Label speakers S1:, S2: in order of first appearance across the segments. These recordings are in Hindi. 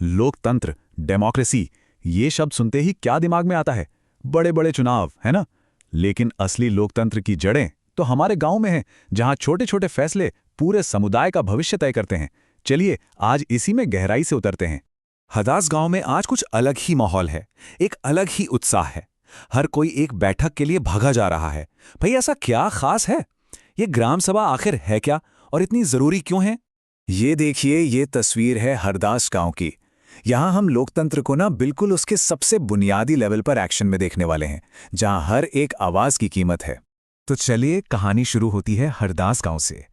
S1: लोकतंत्र, डेमोक्रेसी, ये शब्द सुनते ही क्या दिमाग में आता है? बड़े बड़े चुनाव, है ना? लेकिन असली लोकतंत्र की जड़ें तो हमारे गांव में हैं, जहां छोटे छोटे फैसले पूरे समुदाय का भविष्य तय करते हैं। चलिए आज इसी में गहराई से उतरते हैं।
S2: हदास गांव में आज कुछ अलग ही माहौल है। एक अलग ही उत्साह है। हर कोई एक बैठक के लिए भागा जा रहा है। भाई ऐसा क्या खास है? ये ग्राम सभा आखिर है क्या और इतनी जरूरी क्यों है? ये देखिए, ये तस्वीर है हरदास गांव की। यहाँ हम लोकतंत्र को ना बिल्कुल उसके सबसे बुनियादी लेवल पर एक्शन में देखने वाले हैं, जहाँ हर एक आवाज की कीमत है। तो चलिए, कहानी शुरू होती है हरदास गांव से,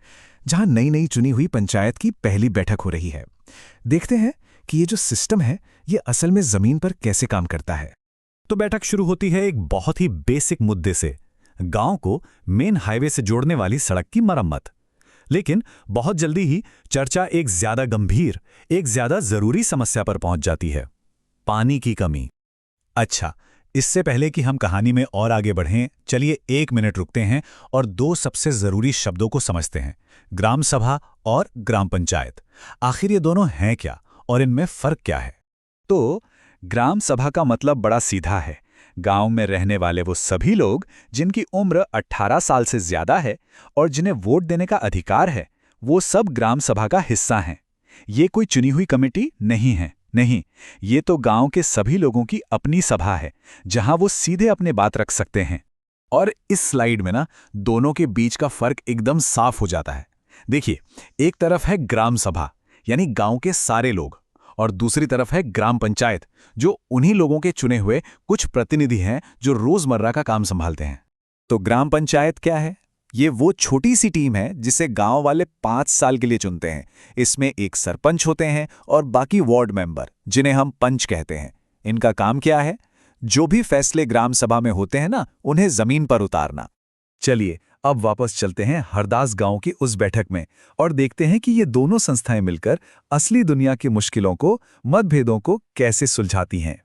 S2: जहाँ नई नई चुनी हुई पंचायत की पहली बैठक हो रही है। देखते हैं कि ये जो सिस्टम है, ये असल में जमीन पर कैसे काम करता है।
S1: तो बैठक शुरू होती है एक बहुत ही बेसिक मुद्दे से, गांव को मेन हाईवे से जोड़ने वाली सड़क की मरम्मत। लेकिन बहुत जल्दी ही चर्चा एक ज्यादा गंभीर, एक ज्यादा जरूरी समस्या पर पहुंच जाती है, पानी की कमी। अच्छा, इससे पहले कि हम कहानी में और आगे बढ़ें, चलिए 1 मिनट रुकते हैं और दो सबसे जरूरी शब्दों को समझते हैं, ग्राम सभा और ग्राम पंचायत। आखिर ये दोनों हैं क्या और इनमें फर्क क्या है? तो ग्राम सभा का मतलब बड़ा सीधा है। गांव में रहने वाले वो सभी लोग जिनकी उम्र 18 साल से ज्यादा है और जिन्हें वोट देने का अधिकार है, वो सब ग्राम सभा का हिस्सा हैं। ये कोई चुनी हुई कमेटी नहीं है, नहीं, ये तो गांव के सभी लोगों की अपनी सभा है, जहां वो सीधे अपने बात रख सकते हैं। और इस स्लाइड में ना दोनों के बीच का फर्क एकदम साफ हो जाता है। देखिए, एक तरफ है ग्राम सभा, यानी गांव के सारे लोग, और दूसरी तरफ है ग्राम पंचायत, जो उन्हीं लोगों के चुने हुए कुछ प्रतिनिधि हैं जो रोजमर्रा का काम संभालते हैं। तो ग्राम पंचायत क्या है? ये वो छोटी सी टीम है जिसे गांव वाले 5 साल के लिए चुनते हैं। इसमें एक सरपंच होते हैं और बाकी वार्ड मेंबर, जिन्हें हम पंच कहते हैं। इनका काम क्या है? जो भी फैसले ग्राम सभा में होते हैं ना, उन्हें जमीन पर उतारना। चलिए अब वापस चलते हैं हरदास गांव की उस बैठक में और देखते हैं कि ये दोनों संस्थाएं मिलकर असली दुनिया की मुश्किलों को, मतभेदों को कैसे सुलझाती हैं।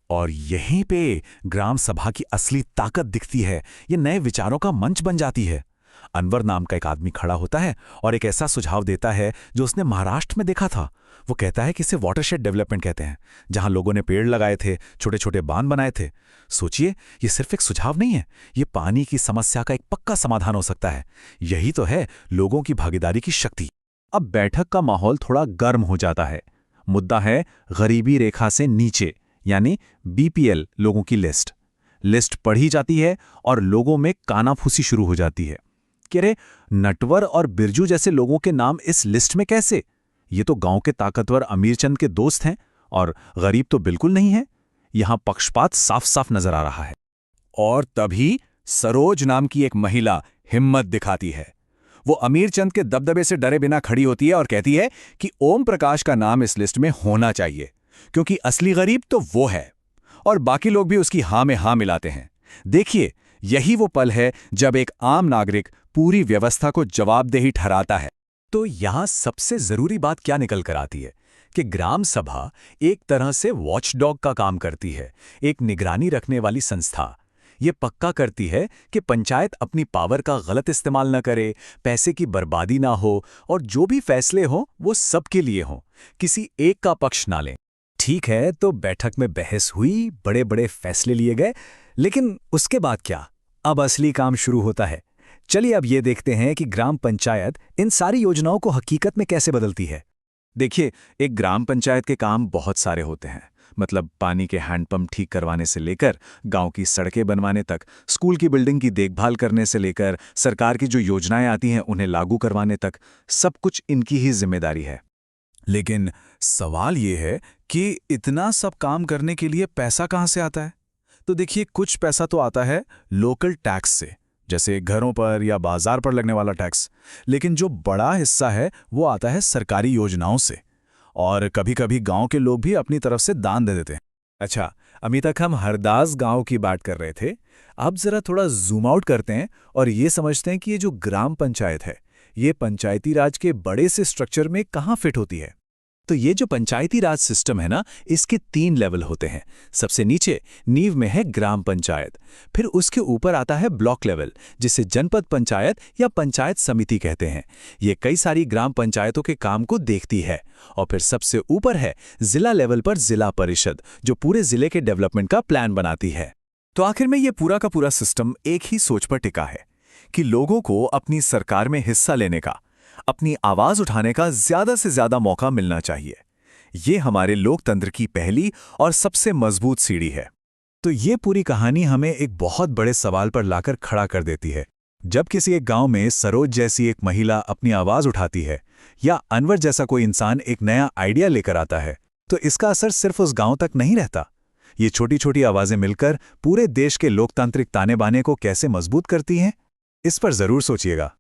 S1: और यहीं पे ग्राम सभा की असली ताकत दिखती है। ये नए विचारों का मंच बन जाती है। अनवर नाम का एक आदमी खड़ा होता है और एक ऐसा सुझाव देता है जो उसने महाराष्ट्र में देखा था। वो कहता है कि इसे वाटरशेड डेवलपमेंट कहते हैं, जहां लोगों ने पेड़ लगाए थे, छोटे छोटे बांध बनाए थे। सोचिए, ये सिर्फ एक सुझाव नहीं है, ये पानी की समस्या का एक पक्का समाधान हो सकता है। यही तो है लोगों की भागीदारी की शक्ति। अब बैठक का माहौल थोड़ा गर्म हो जाता है। मुद्दा है गरीबी रेखा से नीचे, यानी बीपीएल लोगों की लिस्ट पढ़ी जाती है और लोगों में कानाफूसी शुरू हो जाती है कि अरे, नटवर और बिरजू जैसे लोगों के नाम इस लिस्ट में कैसे? ये तो गांव के ताकतवर अमीरचंद के दोस्त हैं और गरीब तो बिल्कुल नहीं है। यहां पक्षपात साफ साफ नजर आ रहा है। और तभी सरोज नाम की एक महिला हिम्मत दिखाती है। वो अमीरचंद के दबदबे से डरे बिना खड़ी होती है और कहती है कि ओम प्रकाश का नाम इस लिस्ट में होना चाहिए, क्योंकि असली गरीब तो वो है। और बाकी लोग भी उसकी हां में हां मिलाते हैं। देखिए, यही वो पल है जब एक आम नागरिक पूरी व्यवस्था को जवाबदेही ठहराता है। तो यहां सबसे जरूरी बात क्या निकल कर आती है कि ग्राम सभा एक तरह से वॉचडॉग का काम करती है, एक निगरानी रखने वाली संस्था। ये पक्का करती है कि पंचायत अपनी पावर का गलत इस्तेमाल न करे, पैसे की बर्बादी ना हो और जो भी फैसले हों वो सबके लिए हों, किसी एक का पक्ष ना लें। ठीक है, तो बैठक में बहस हुई, बड़े बड़े फैसले लिए गए, लेकिन उसके बाद क्या? अब असली काम शुरू होता है। चलिए अब ये देखते हैं कि ग्राम पंचायत इन सारी योजनाओं को हकीकत में कैसे बदलती है। देखिए, एक ग्राम पंचायत के काम बहुत सारे होते हैं। मतलब पानी के हैंडपंप ठीक करवाने से लेकर गांव की सड़कें बनवाने तक, स्कूल की बिल्डिंग की देखभाल करने से लेकर सरकार की जो योजनाएं आती हैं उन्हें लागू करवाने तक, सब कुछ इनकी ही जिम्मेदारी है। लेकिन सवाल ये है कि इतना सब काम करने के लिए पैसा कहाँ से आता है? तो देखिए, कुछ पैसा तो आता है लोकल टैक्स से, जैसे घरों पर या बाजार पर लगने वाला टैक्स। लेकिन जो बड़ा हिस्सा है वो आता है सरकारी योजनाओं से, और कभी-कभी गांव के लोग भी अपनी तरफ से दान दे देते हैं। अच्छा, अभी तक हम हरदास गांव की बात कर रहे थे। अब जरा थोड़ा जूम आउट करते हैं और ये समझते हैं कि ये जो ग्राम पंचायत है, ये पंचायती राज के बड़े से स्ट्रक्चर में कहाँ फिट होती है।
S2: तो ये जो पंचायती राज सिस्टम है ना, इसके 3 लेवल होते हैं। सबसे नीचे नींव में है ग्राम पंचायत, फिर उसके ऊपर आता है ब्लॉक लेवल, जिसे जनपद पंचायत या पंचायत समिति कहते हैं। ये कई सारी ग्राम पंचायतों के काम को देखती है। और फिर सबसे ऊपर है जिला लेवल पर जिला परिषद, जो पूरे जिले के डेवलपमेंट का प्लान बनाती है।
S3: तो आखिर में ये पूरा का पूरा सिस्टम एक ही सोच पर टिका है कि लोगों को अपनी सरकार में हिस्सा लेने का, अपनी आवाज उठाने का ज्यादा से ज्यादा मौका मिलना चाहिए। ये हमारे लोकतंत्र की पहली और सबसे मजबूत सीढ़ी है।
S1: तो ये पूरी कहानी हमें एक बहुत बड़े सवाल पर लाकर खड़ा कर देती है। जब किसी एक गांव में सरोज जैसी एक महिला अपनी आवाज उठाती है, या अनवर जैसा कोई इंसान एक नया आइडिया लेकर आता है, तो इसका असर सिर्फ उस गांव तक नहीं रहता। ये छोटी छोटी आवाजें मिलकर पूरे देश के लोकतांत्रिक ताने बाने को कैसे मजबूत करती हैं, इस पर जरूर सोचिएगा।